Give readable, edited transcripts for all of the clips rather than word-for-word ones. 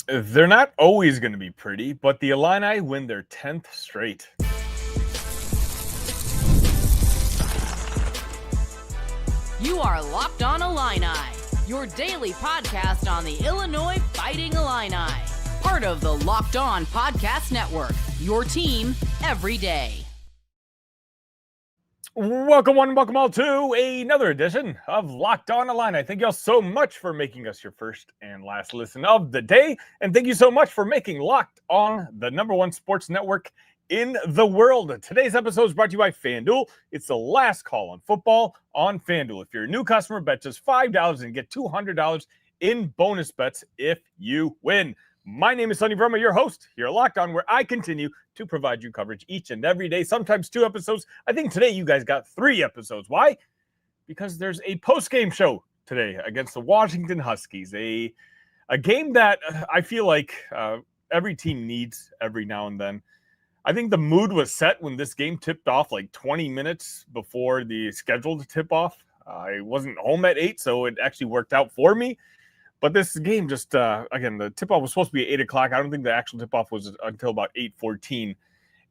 They're not always going to be pretty, but the Illini win their 10th straight. You are Locked On Illini, your daily podcast on the Illinois Fighting Illini. Part of the Locked On Podcast Network, your team every day. Welcome one, welcome all to another edition of Locked On Illini. Thank you all so much for making us your first and last listen of the day. And thank you so much for making Locked On the #1 sports network in the world. Today's episode is brought to you by FanDuel. It's the last call on football on FanDuel. If you're a new customer, bet just $5 and get $200 in bonus bets if you win. My name is Sonny Verma, your host here at Locked On, where I continue to provide you coverage each and every day, sometimes 2 episodes. I think today you guys got 3 episodes. Why? Because there's a post-game show today against the Washington Huskies, a game that I feel like every team needs every now and then. I think the mood was set when this game tipped off like 20 minutes before the scheduled tip-off. I wasn't home at 8, so it actually worked out for me. But this game just, again, the tip-off was supposed to be at 8 o'clock. I don't think the actual tip-off was until about 8:14.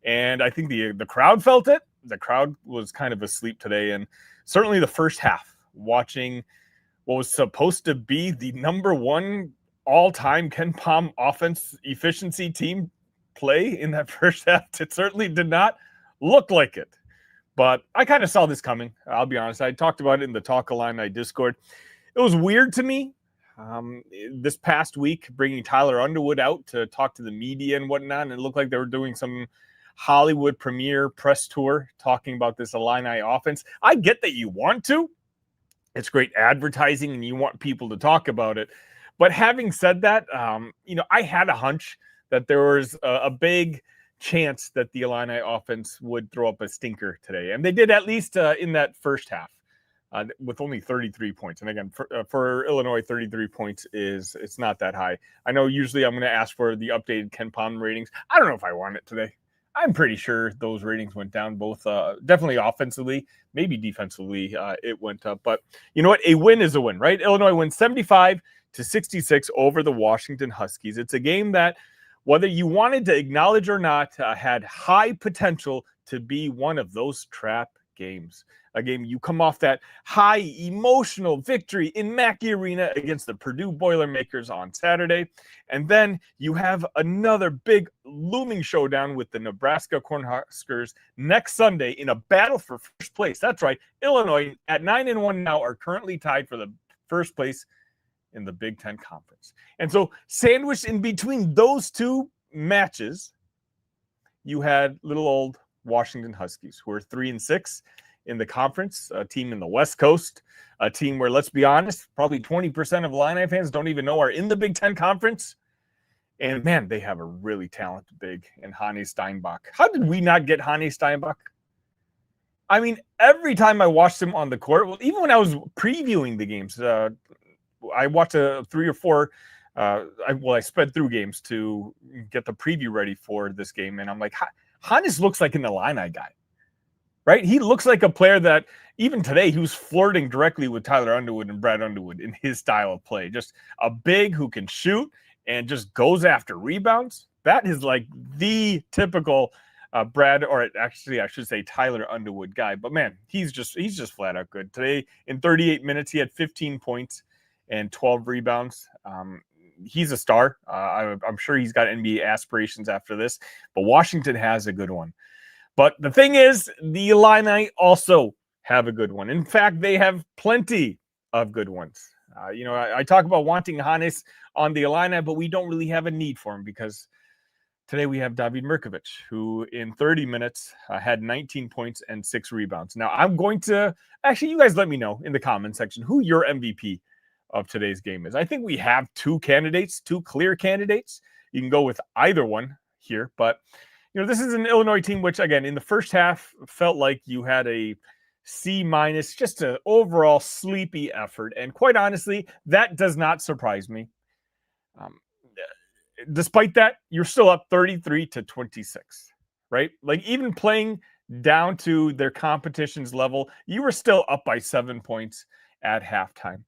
And I think the crowd felt it. The crowd was kind of asleep today. And certainly the first half, watching what was supposed to be the #1 all-time KenPom offense efficiency team play in that first half, it certainly did not look like it. But I kind of saw this coming, I'll be honest. I talked about it in the Talk Illini Discord. It was weird to me. This past week, bringing Tyler Underwood out to talk to the media and whatnot, and it looked like they were doing some Hollywood premiere press tour talking about this Illini offense. I get that you want to. It's great advertising, and you want people to talk about it. But having said that, I had a hunch that there was a big chance that the Illini offense would throw up a stinker today, and they did, at least in that first half. With only 33 points. And again, for Illinois, 33 points it's not that high. I know usually I'm going to ask for the updated KenPom ratings. I don't know if I want it today. I'm pretty sure those ratings went down, both definitely offensively, maybe defensively it went up. But you know what? A win is a win, right? Illinois wins 75-66 over the Washington Huskies. It's a game that, whether you wanted to acknowledge or not, had high potential to be one of those trap games. A game you come off that high emotional victory in Mackey Arena against the Purdue Boilermakers on Saturday. And then you have another big looming showdown with the Nebraska Cornhuskers next Sunday in a battle for first place. That's right. Illinois at 9-1 now are currently tied for the first place in the Big Ten Conference. And so sandwiched in between those two matches, you had little old Washington Huskies, who are 3-6 in the conference, a team in the West Coast, a team where, let's be honest, probably 20% of Illini fans don't even know are in the Big Ten Conference. And man, they have a really talented big in Hannes Steinbach. How did we not get Hannes Steinbach? I mean, every time I watched him on the court, well, even when I was previewing the games, I watched 3 or 4. I sped through games to get the preview ready for this game, and I'm like, Hannes looks like an Illini guy. Right? He looks like a player that, even today, he was flirting directly with Tyler Underwood and Brad Underwood in his style of play. Just a big who can shoot and just goes after rebounds. That is like the typical Brad, or actually I should say Tyler Underwood guy. But man, he's just flat out good. Today, in 38 minutes, he had 15 points and 12 rebounds. He's a star. I'm sure he's got NBA aspirations after this. But Washington has a good one. But the thing is, the Illini also have a good one. In fact, they have plenty of good ones. I talk about wanting Hannes on the Illini, but we don't really have a need for him, because today we have David Mirkovic, who in 30 minutes had 19 points and 6 rebounds. Now, I'm going to – actually, you guys let me know in the comment section who your MVP of today's game is. I think we have 2 clear candidates. You can go with either one here, but – this is an Illinois team which, again, in the first half felt like you had a C-, just an overall sleepy effort. And quite honestly, that does not surprise me. Despite that, you're still up 33-26, right? Like, even playing down to their competition's level, you were still up by 7 points at halftime.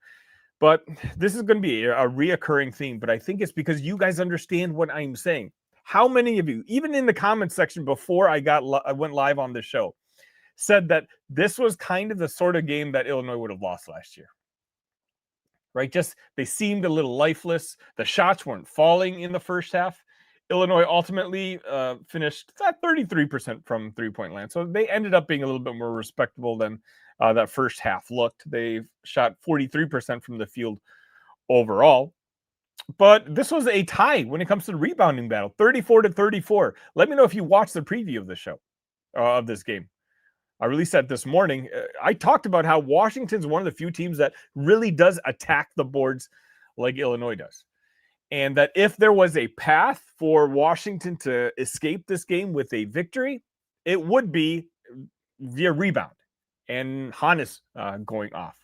But this is going to be a reoccurring theme, but I think it's because you guys understand what I'm saying. How many of you, even in the comments section before I went live on this show, said that this was kind of the sort of game that Illinois would have lost last year? Right? Just they seemed a little lifeless. The shots weren't falling in the first half. Illinois ultimately finished at 33% from three-point land. So they ended up being a little bit more respectable than that first half looked. They shot 43% from the field overall. But this was a tie when it comes to the rebounding battle, 34-34. Let me know if you watched the preview of the show, of this game. I released that this morning. I talked about how Washington's one of the few teams that really does attack the boards like Illinois does. And that if there was a path for Washington to escape this game with a victory, it would be via rebound and Hannes going off.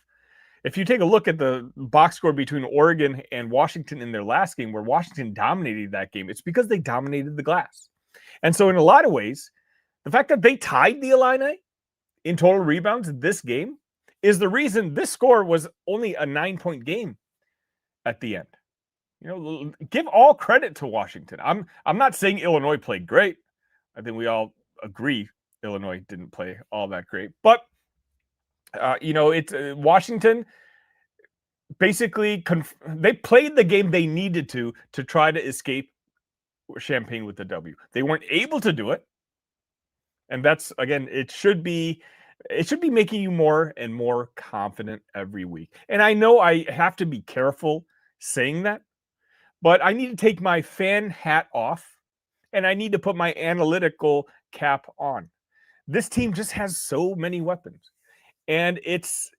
If you take a look at the box score between Oregon and Washington in their last game, where Washington dominated that game, it's because they dominated the glass. And so in a lot of ways, the fact that they tied the Illini in total rebounds this game is the reason this score was only a 9-point game at the end. You know, give all credit to Washington. I'm not saying Illinois played great. I think we all agree Illinois didn't play all that great. But, it's Washington basically they played the game they needed to try to escape Champaign with the W. They weren't able to do it. And that's, again, it should be making you more and more confident every week. And I know I have to be careful saying that, but I need to take my fan hat off and I need to put my analytical cap on. This team just has so many weapons, and it's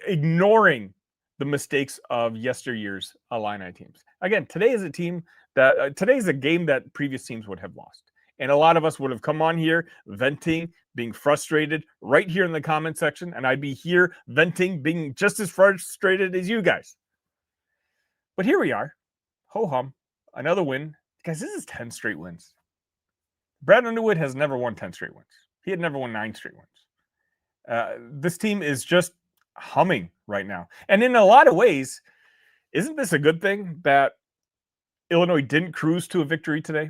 ignoring the mistakes of yesteryear's Illini teams. Again, today is a game that previous teams would have lost. And a lot of us would have come on here venting, being frustrated right here in the comment section. And I'd be here venting, being just as frustrated as you guys. But here we are. Ho-hum. Another win. Guys, this is 10 straight wins. Brad Underwood has never won 10 straight wins. He had never won 9 straight wins. This team is just humming right now. And in a lot of ways, isn't this a good thing that Illinois didn't cruise to a victory today?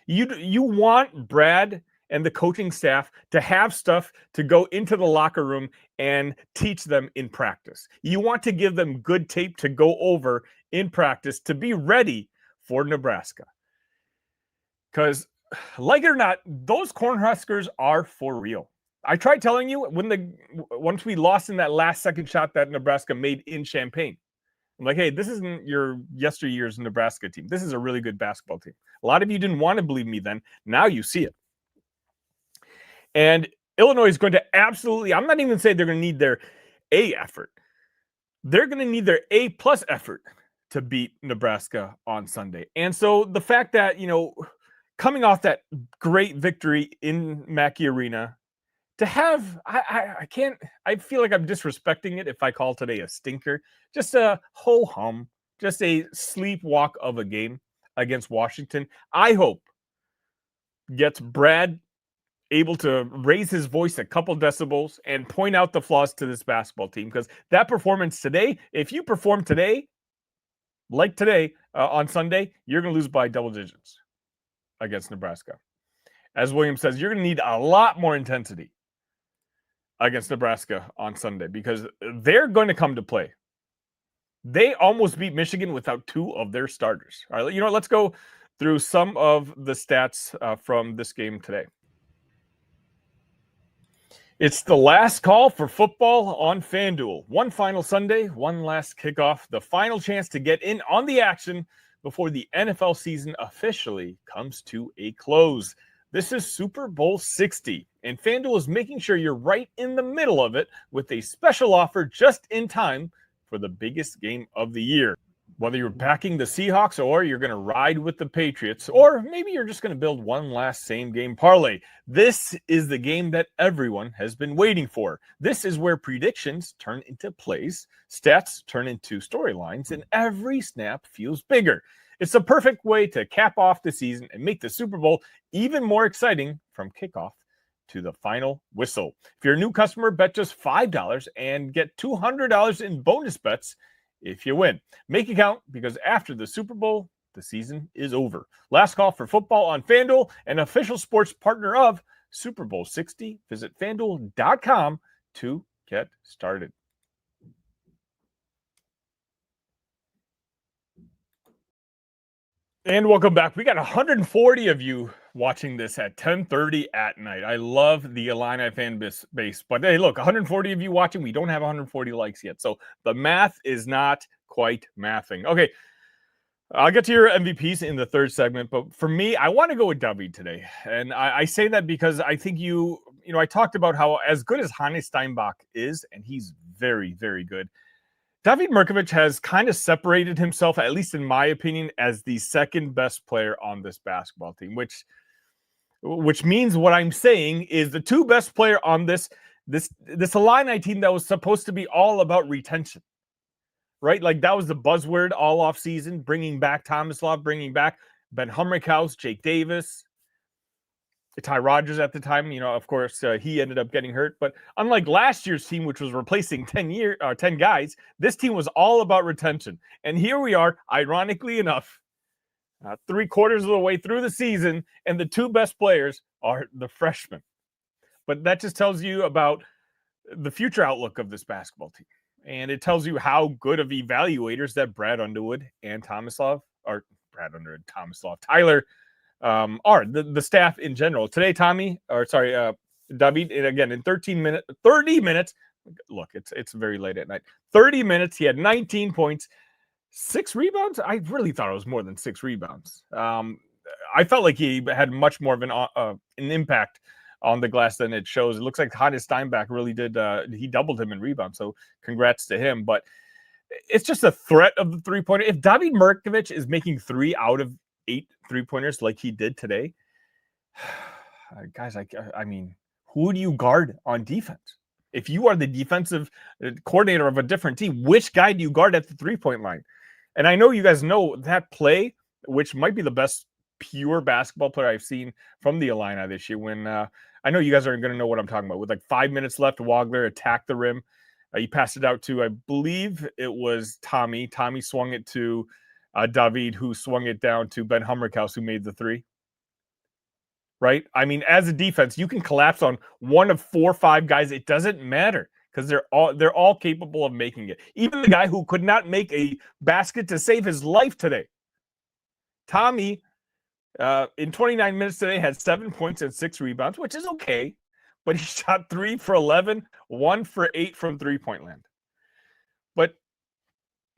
You want Brad and the coaching staff to have stuff to go into the locker room and teach them in practice. You want to give them good tape to go over in practice to be ready for Nebraska. Because, like it or not, those Cornhuskers are for real. I tried telling you once we lost in that last second shot that Nebraska made in Champaign. I'm like, hey, this isn't your yesteryear's Nebraska team. This is a really good basketball team. A lot of you didn't want to believe me then. Now you see it. And Illinois is going to absolutely, I'm not even saying they're going to need their A effort. They're going to need their A+ effort to beat Nebraska on Sunday. And so the fact that, coming off that great victory in Mackey Arena, to have, I feel like I'm disrespecting it if I call today a stinker. Just a ho-hum, just a sleepwalk of a game against Washington. I hope gets Brad able to raise his voice a couple decibels and point out the flaws to this basketball team. Because that performance today, if you perform today, like today on Sunday, you're going to lose by double digits against Nebraska. As William says, you're going to need a lot more intensity against Nebraska on Sunday because they're going to come to play. They almost beat Michigan without 2 of their starters. All right, let's go through some of the stats from this game today. It's the last call for football on FanDuel. One final Sunday, one last kickoff, the final chance to get in on the action before the NFL season officially comes to a close. This is Super Bowl 60, and FanDuel is making sure you're right in the middle of it with a special offer just in time for the biggest game of the year. Whether you're backing the Seahawks or you're going to ride with the Patriots, or maybe you're just going to build one last same-game parlay, this is the game that everyone has been waiting for. This is where predictions turn into plays, stats turn into storylines, and every snap feels bigger. It's the perfect way to cap off the season and make the Super Bowl even more exciting from kickoff to the final whistle. If you're a new customer, bet just $5 and get $200 in bonus bets if you win. Make it count, because after the Super Bowl, the season is over. Last call for football on FanDuel, an official sports partner of Super Bowl 60. Visit FanDuel.com to get started. And welcome back. We got 140 of you watching this at 10:30 at night. I love the Illini fan base. But hey, look, 140 of you watching. We don't have 140 likes yet. So the math is not quite mathing. Okay, I'll get to your MVPs in the third segment. But for me, I want to go with David today. And I say that because I think I talked about how as good as Hannes Steinbach is, and he's very, very good, David Mirkovic has kind of separated himself, at least in my opinion, as the second best player on this basketball team, which means what I'm saying is the two best player on this Illini team that was supposed to be all about retention, right? Like that was the buzzword all off season, bringing back Tomislav, bringing back Ben Humrickhouse, Jake Davis, Ty Rodgers at the time. Of course, he ended up getting hurt. But unlike last year's team, which was replacing 10 guys, this team was all about retention. And here we are, ironically enough, 3/4 of the way through the season, and the two best players are the freshmen. But that just tells you about the future outlook of this basketball team. And it tells you how good of evaluators that Tyler are, the staff in general. Today, David, and again, in 30 minutes, look, it's very late at night. 30 minutes, he had 19 points, 6 rebounds. I really thought it was more than 6 rebounds. I felt like he had much more of an impact on the glass than it shows. It looks like Hannes Steinbach really did. He doubled him in rebounds, so congrats to him. But it's just a threat of the three-pointer. If David Mirkovic is making 3 out of 8 3-pointers like he did today, guys, I mean, who do you guard on defense? If you are the defensive coordinator of a different team, which guy do you guard at the 3-point line? And I know you guys know that play, which might be the best pure basketball player I've seen from the Illini this year. When I know you guys aren't going to know what I'm talking about. With like 5 minutes left, Wagler attacked the rim. He passed it out to, I believe it was Tommy. Tommy swung it to David, who swung it down to Ben Humrickhouse, who made the 3. Right? I mean, as a defense, you can collapse on one of 4 or 5 guys. It doesn't matter, because they're all capable of making it. Even the guy who could not make a basket to save his life today. Tommy, in 29 minutes today, had 7 points and 6 rebounds, which is okay. But he shot 3 for 11, 1 for 8 from 3-point land. But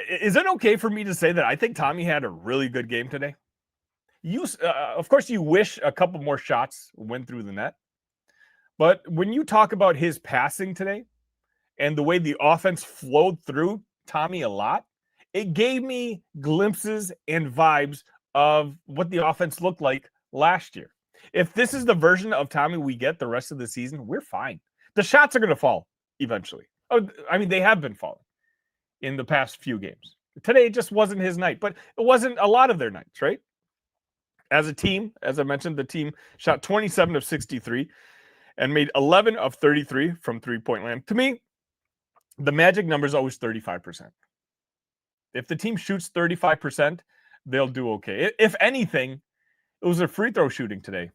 is it okay for me to say that I think Tommy had a really good game today? Of course, you wish a couple more shots went through the net. But when you talk about his passing today and the way the offense flowed through Tommy a lot, it gave me glimpses and vibes of what the offense looked like last year. If this is the version of Tommy we get the rest of the season, we're fine. The shots are going to fall eventually. I mean, they have been falling in the past few games. Today just wasn't his night, but it wasn't a lot of their nights, right? As a team, as I mentioned, the team shot 27 of 63 and made 11 of 33 from 3-point land. To me, the magic number is always 35%. If the team shoots 35%, they'll do okay. If anything, it was a free throw shooting today.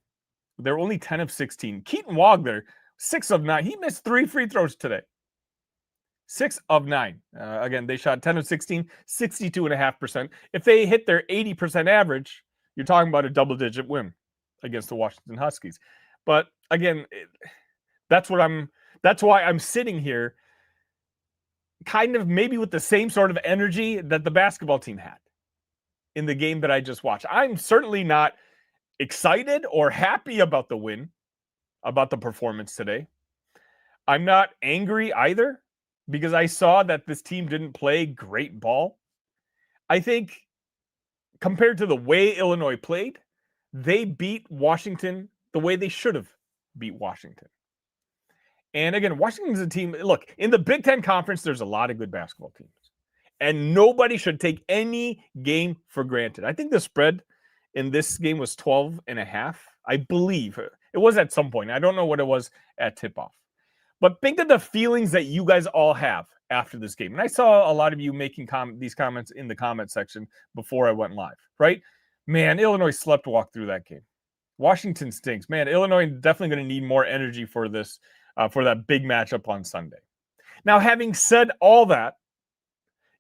They're only 10 of 16. Keaton Wagler, 6 of 9. He missed 3 free throws today. 6 of 9. Again, they shot 10 of 16, 62.5%. If they hit their 80% average, you're talking about a double-digit win against the Washington Huskies. But again, that's why I'm sitting here kind of maybe with the same sort of energy that the basketball team had in the game that I just watched. I'm certainly not excited or happy about the win, about the performance today. I'm not angry either, because I saw that this team didn't play great ball. I think compared to the way Illinois played, they beat Washington the way they should have beat Washington. And again, Washington's a team, look, in the Big Ten Conference, there's a lot of good basketball teams. And nobody should take any game for granted. I think the spread in this game was 12.5, I believe. It was at some point. I don't know what it was at tip-off. But think of the feelings that you guys all have after this game. And I saw a lot of you making these comments in the comment section before I went live, right? Man, Illinois slept walk through that game. Washington stinks. Man, Illinois definitely going to need more energy for this, for that big matchup on Sunday. Now, having said all that,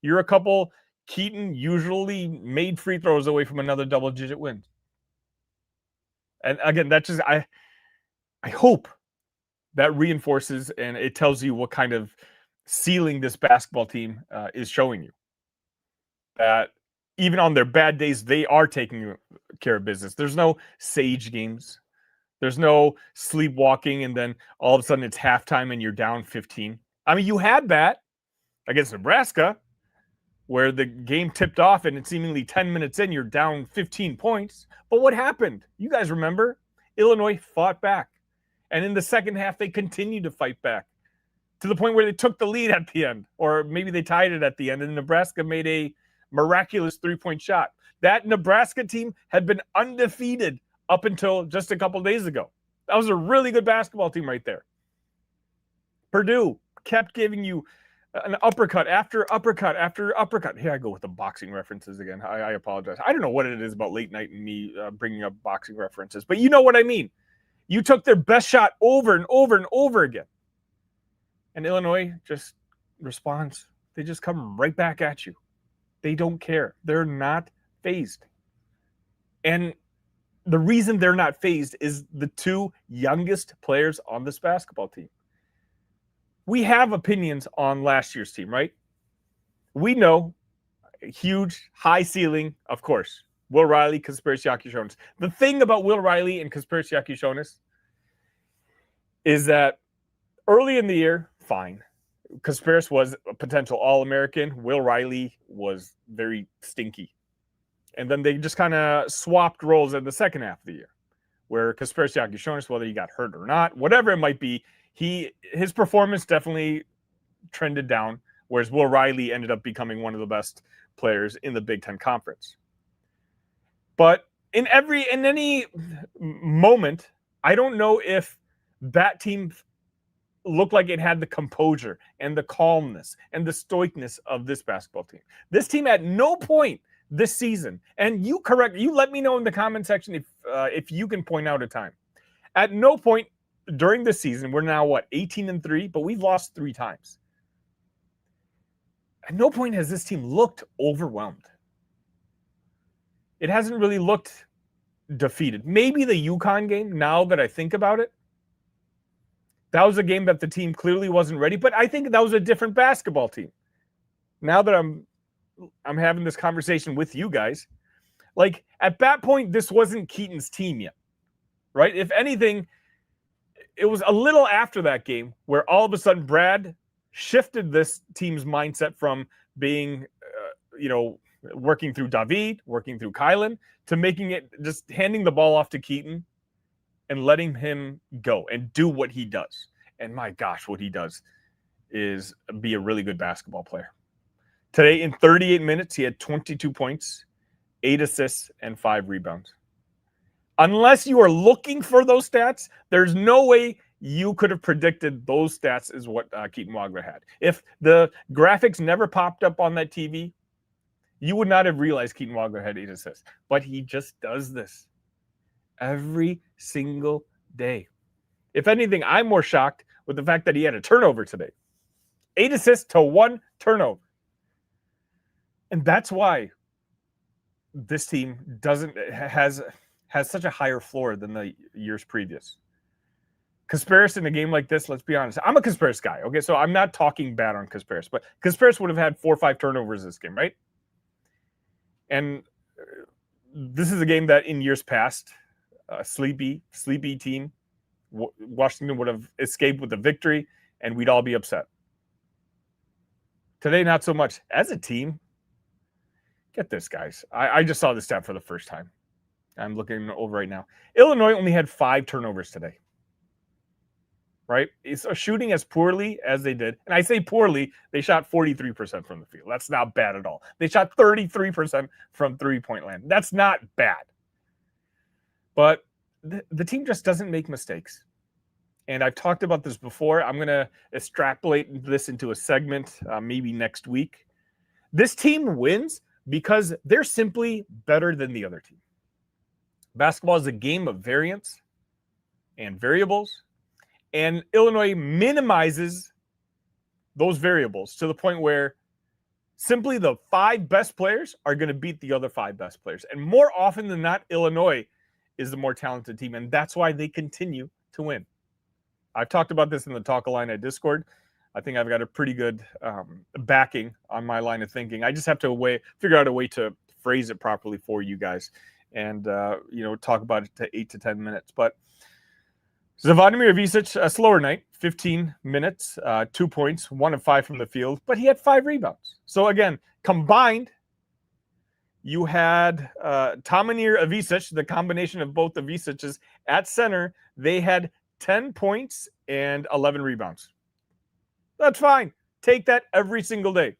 you're a couple Keaton usually made free throws away from another double-digit win. And again, that's just, I hope that reinforces and it tells you what kind of ceiling this basketball team is showing you. That even on their bad days, they are taking care of business. There's no sage games. There's no sleepwalking, and then all of a sudden it's halftime and you're down 15. I mean, you had that against Nebraska, where the game tipped off and it's seemingly 10 minutes in, you're down 15 points. But what happened? You guys remember? Illinois fought back. And in the second half, they continued to fight back to the point where they took the lead at the end, or maybe they tied it at the end, and Nebraska made a miraculous three-point shot. That Nebraska team had been undefeated up until just a couple days ago. That was a really good basketball team right there. Purdue kept giving you an uppercut after uppercut after uppercut. Here I go with the boxing references again. I apologize. I don't know what it is about late night and me bringing up boxing references, but you know what I mean. You took their best shot over and over and over again. And Illinois just responds. They just come right back at you. They don't care. They're not fazed. And the reason they're not fazed is the two youngest players on this basketball team. We have opinions on last year's team, right? We know huge, high ceiling, of course. Will Riley, Kasparas Jakishonis. The thing about Will Riley and Kasparas Jakishonis is that early in the year, fine. Kasparas was a potential All-American. Will Riley was very stinky. And then they just kind of swapped roles in the second half of the year, where Kasparas Jakishonis, whether he got hurt or not, whatever it might be, his performance definitely trended down, whereas Will Riley ended up becoming one of the best players in the Big Ten Conference. But in any moment, I don't know if that team looked like it had the composure and the calmness and the stoicness of this basketball team. This team at no point this season, and you let me know in the comment section if you can point out a time. At no point during the season, we're now 18-3, but we've lost 3 times. At no point has this team looked overwhelmed. It hasn't really looked defeated. Maybe the UConn game, now that I think about it, that was a game that the team clearly wasn't ready, but I think that was a different basketball team. Now that I'm having this conversation with you guys, like at that point, this wasn't Keaton's team yet, right? If anything, it was a little after that game where all of a sudden Brad shifted this team's mindset from being, working through David, working through Kylan, to making it just handing the ball off to Keaton and letting him go and do what he does. And my gosh, what he does is be a really good basketball player. Today, in 38 minutes, he had 22 points, 8 assists, and 5 rebounds. Unless you are looking for those stats, there's no way you could have predicted those stats is what Keaton Wagler had. If the graphics never popped up on that TV, you would not have realized Keaton Wagler had 8 assists. But he just does this every single day. If anything, I'm more shocked with the fact that he had a turnover today. 8 assists to 1 turnover. And that's why this team has such a higher floor than the years previous. Kasparas in a game like this, let's be honest. I'm a Kasparas guy, okay? So I'm not talking bad on Kasparas, but Kasparas would have had 4 or 5 turnovers this game, right? And this is a game that in years past, sleepy team, Washington would have escaped with a victory, and we'd all be upset. Today, not so much. As a team, get this, guys. I just saw this stat for the first time. I'm looking over right now. Illinois only had 5 turnovers today. Right? It's shooting as poorly as they did. And I say poorly, they shot 43% from the field. That's not bad at all. They shot 33% from three-point land. That's not bad. But the team just doesn't make mistakes. And I've talked about this before. I'm going to extrapolate this into a segment maybe next week. This team wins because they're simply better than the other team. Basketball is a game of variance and variables, and Illinois minimizes those variables to the point where simply the 5 best players are going to beat the other 5 best players. And more often than not, Illinois is the more talented team, and that's why they continue to win. I've talked about this in the Talk Illini Discord. I think I've got a pretty good backing on my line of thinking. I just have to figure out a way to phrase it properly for you guys and, talk about it to 8 to 10 minutes. But Zvonimir Ivišić, a slower night, 15 minutes, 2 points, 1 of 5 from the field, but he had 5 rebounds. So again, combined, you had Tomislav Ivišić, the combination of both Ivisićs at center. They had 10 points and 11 rebounds. That's fine. Take that every single day.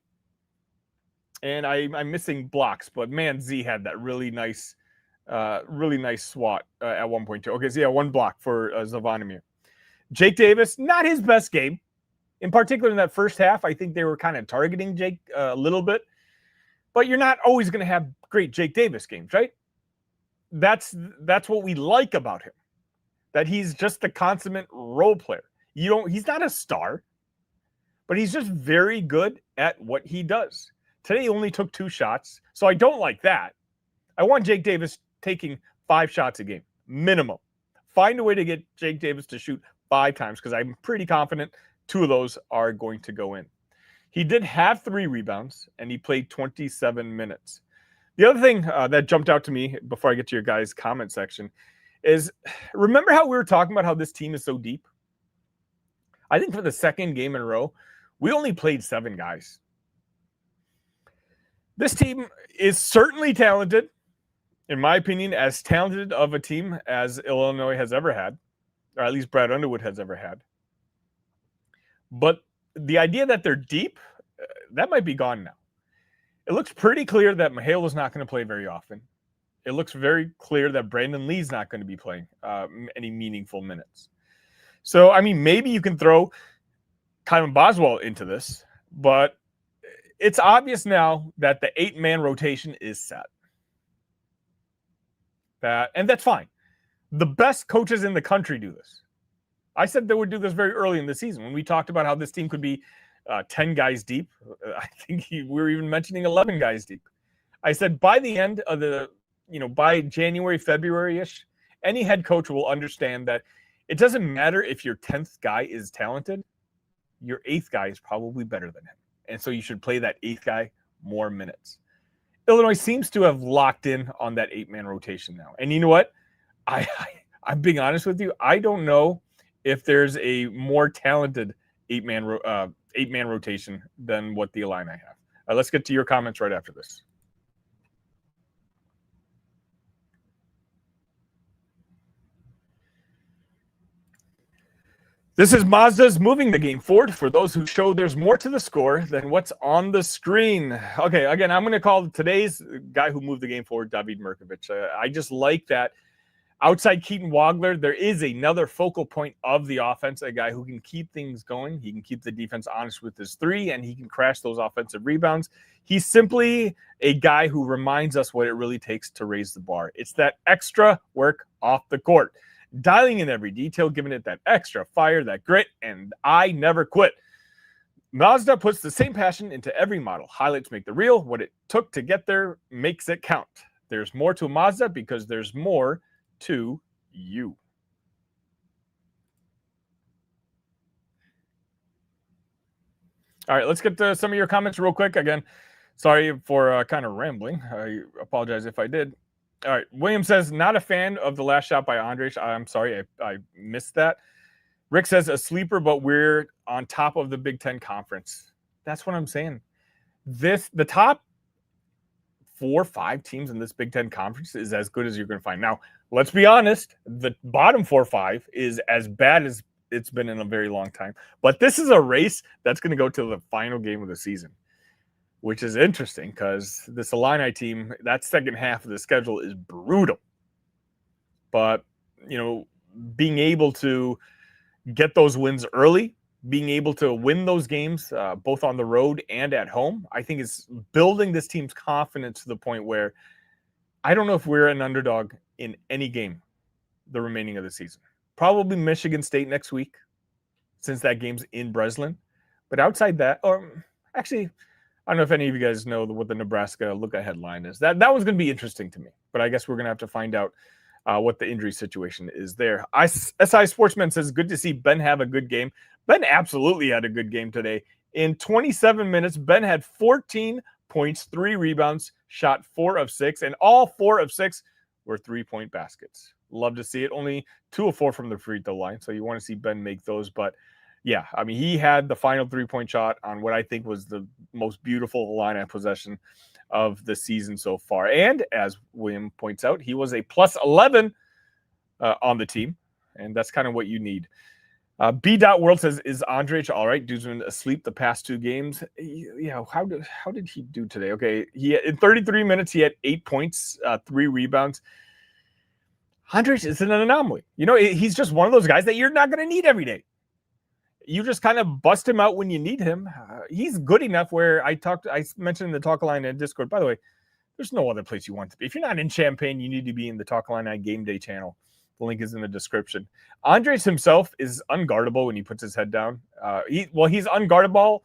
And I'm missing blocks, but man, Z had that really nice swat at one point too. Okay, so yeah, 1 block for Zvonimir. Jake Davis, not his best game. In particular in that first half, I think they were kind of targeting Jake a little bit. But you're not always going to have great Jake Davis games, right? That's what we like about him. That he's just a consummate role player. He's not a star, but he's just very good at what he does. Today he only took 2 shots, so I don't like that. I want Jake Davis taking 5 shots a game, minimum. Find a way to get Jake Davis to shoot 5 times because I'm pretty confident 2 of those are going to go in. He did have 3 rebounds, and he played 27 minutes. The other thing that jumped out to me before I get to your guys' comment section is, remember how we were talking about how this team is so deep? I think for the second game in a row, we only played 7 guys. This team is certainly talented, in my opinion, as talented of a team as Illinois has ever had, or at least Brad Underwood has ever had. But the idea that they're deep, that might be gone now. It looks pretty clear that Mihail is not going to play very often. It looks very clear that Brandon Lee's not going to be playing any meaningful minutes. So, I mean, maybe you can throw Kylan Boswell into this, but it's obvious now that the 8-man rotation is set. And that's fine. The best coaches in the country do this. I said they would do this very early in the season when we talked about how this team could be 10 guys deep. I think we were even mentioning 11 guys deep. I said by the end of by January, February-ish, any head coach will understand that it doesn't matter if your 10th guy is talented. Your 8th guy is probably better than him. And so you should play that 8th guy more minutes. Illinois seems to have locked in on that 8-man rotation now. And you know what? I'm being honest with you. I don't know if there's a more talented 8-man rotation than what the Illini have. Let's get to your comments right after this. This is Mazda's moving the game forward for those who show there's more to the score than what's on the screen. Okay, again, I'm going to call today's guy who moved the game forward David Mirkovic. I just like that outside Keaton Wagler, there is another focal point of the offense, a guy who can keep things going. He can keep the defense honest with his 3, and he can crash those offensive rebounds. He's simply a guy who reminds us what it really takes to raise the bar. It's that extra work off the court. Dialing in every detail, giving it that extra fire, that grit, and I never quit. Mazda puts the same passion into every model. Highlights make the real. What it took to get there makes it count. There's more to Mazda because there's more to you. All right, let's get to some of your comments real quick. Again, sorry for kind of rambling. I apologize if I did. All right, William says, not a fan of the last shot by Andrej. I'm sorry, I missed that. Rick says, a sleeper, but we're on top of the Big Ten Conference. That's what I'm saying. The top 4 or 5 teams in this Big Ten Conference is as good as you're going to find. Now, let's be honest, the bottom 4 or 5 is as bad as it's been in a very long time. But this is a race that's going to go to the final game of the season, which is interesting because this Illini team, that second half of the schedule is brutal. But being able to get those wins early, being able to win those games both on the road and at home, I think is building this team's confidence to the point where I don't know if we're an underdog in any game the remaining of the season. Probably Michigan State next week, since that game's in Breslin. But outside that, or actually, I don't know if any of you guys know what the Nebraska look-ahead line is. That one's going to be interesting to me. But I guess we're going to have to find out what the injury situation is there. SI Sportsman says, good to see Ben have a good game. Ben absolutely had a good game today. In 27 minutes, Ben had 14 points, 3 rebounds, shot 4 of 6, and all 4 of 6 were 3-point baskets. Love to see it. Only 2 of 4 from the free throw line, so you want to see Ben make those. But yeah, I mean, he had the final 3-point shot on what I think was the most beautiful line possession of the season so far. And as William points out, he was a plus 11 on the team, and that's kind of what you need. B.World says, is Andrej all right? Dude's been asleep the past 2 games. How did he do today? Okay, in 33 minutes, he had 8 points, 3 rebounds. Andrej is an anomaly. He's just one of those guys that you're not going to need every day. You just kind of bust him out when you need him. He's good enough where I mentioned in the Talk Line and Discord, by the way, there's no other place you want to be. If you're not in Champaign, you need to be in the Talk Line Game Day channel. The link is in the description. Andres himself is unguardable when he puts his head down. He's unguardable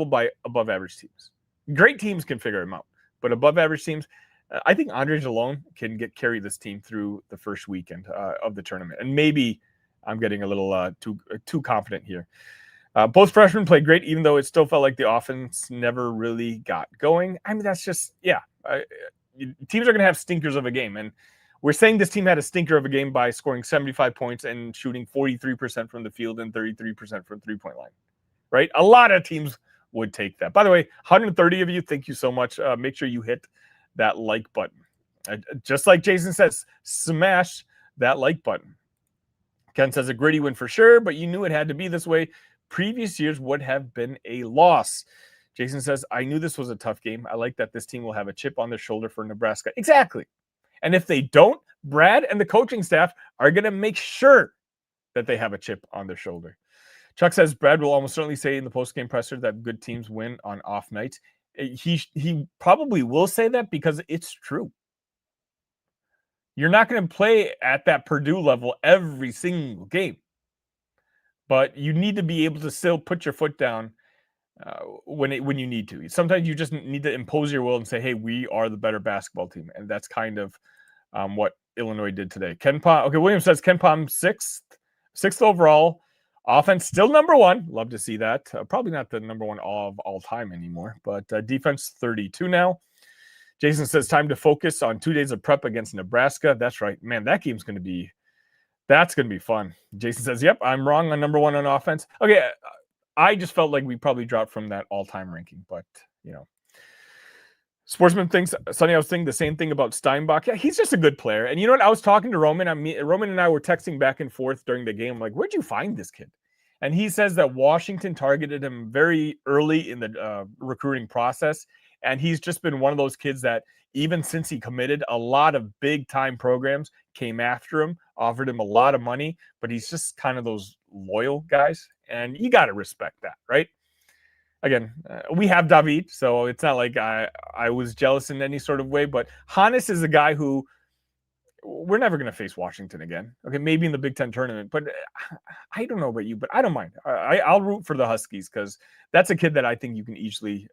by above average teams. Great teams can figure him out, but above average teams, I think Andrej alone can carry this team through the first weekend of the tournament. And maybe I'm getting a little too confident here. Both freshmen played great, even though it still felt like the offense never really got going. I mean, that's just, teams are going to have stinkers of a game. And we're saying this team had a stinker of a game by scoring 75 points and shooting 43% from the field and 33% from 3-point line, right? A lot of teams would take that. By the way, 130 of you, thank you so much. Make sure you hit that like button. Just like Jason says, smash that like button. Ken says, a gritty win for sure, but you knew it had to be this way. Previous years would have been a loss. Jason says, I knew this was a tough game. I like that this team will have a chip on their shoulder for Nebraska. Exactly. And if they don't, Brad and the coaching staff are going to make sure that they have a chip on their shoulder. Chuck says, Brad will almost certainly say in the post-game presser that good teams win on off nights. He probably will say that because it's true. You're not going to play at that Purdue level every single game. But you need to be able to still put your foot down when you need to. Sometimes you just need to impose your will and say, hey, we are the better basketball team. And that's kind of what Illinois did today. William says Ken Pom sixth overall. Offense still number 1. Love to see that. Probably not the number 1 of all time anymore, but defense 32 now. Jason says time to focus on 2 days of prep against Nebraska. That's right. Man, that game's going to be fun. Jason says, yep, I'm wrong on number 1 on offense. Okay, I just felt like we probably dropped from that all-time ranking, but, Sportsman thinks, Sonny, I was thinking the same thing about Steinbach. Yeah, he's just a good player. And you know what? I was talking to Roman. Roman and I were texting back and forth during the game. I'm like, where'd you find this kid? And he says that Washington targeted him very early in the recruiting process. And he's just been one of those kids that even since he committed, a lot of big-time programs came after him, offered him a lot of money, but he's just kind of those loyal guys. And you got to respect that, right? Again, we have David, so it's not like I was jealous in any sort of way, but Hannes is a guy who we're never going to face Washington again. Okay, maybe in the Big Ten tournament, but I don't know about you, but I don't mind. I'll root for the Huskies because that's a kid that I think you can easily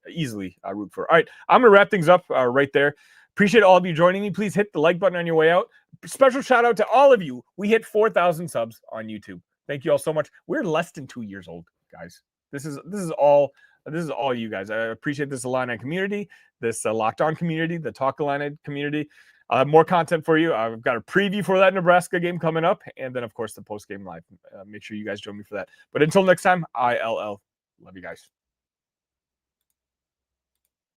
root for. All right, I'm going to wrap things up right there. Appreciate all of you joining me. Please hit the like button on your way out. Special shout out to all of you. We hit 4,000 subs on YouTube. Thank you all so much. We're less than 2 years old, guys. This is all you guys. I appreciate this Illini community, this Locked On community, the Talk Illini community. I'll have more content for you. I've got a preview for that Nebraska game coming up, and then, of course, the post-game live. Make sure you guys join me for that. But until next time, ILL. Love you guys.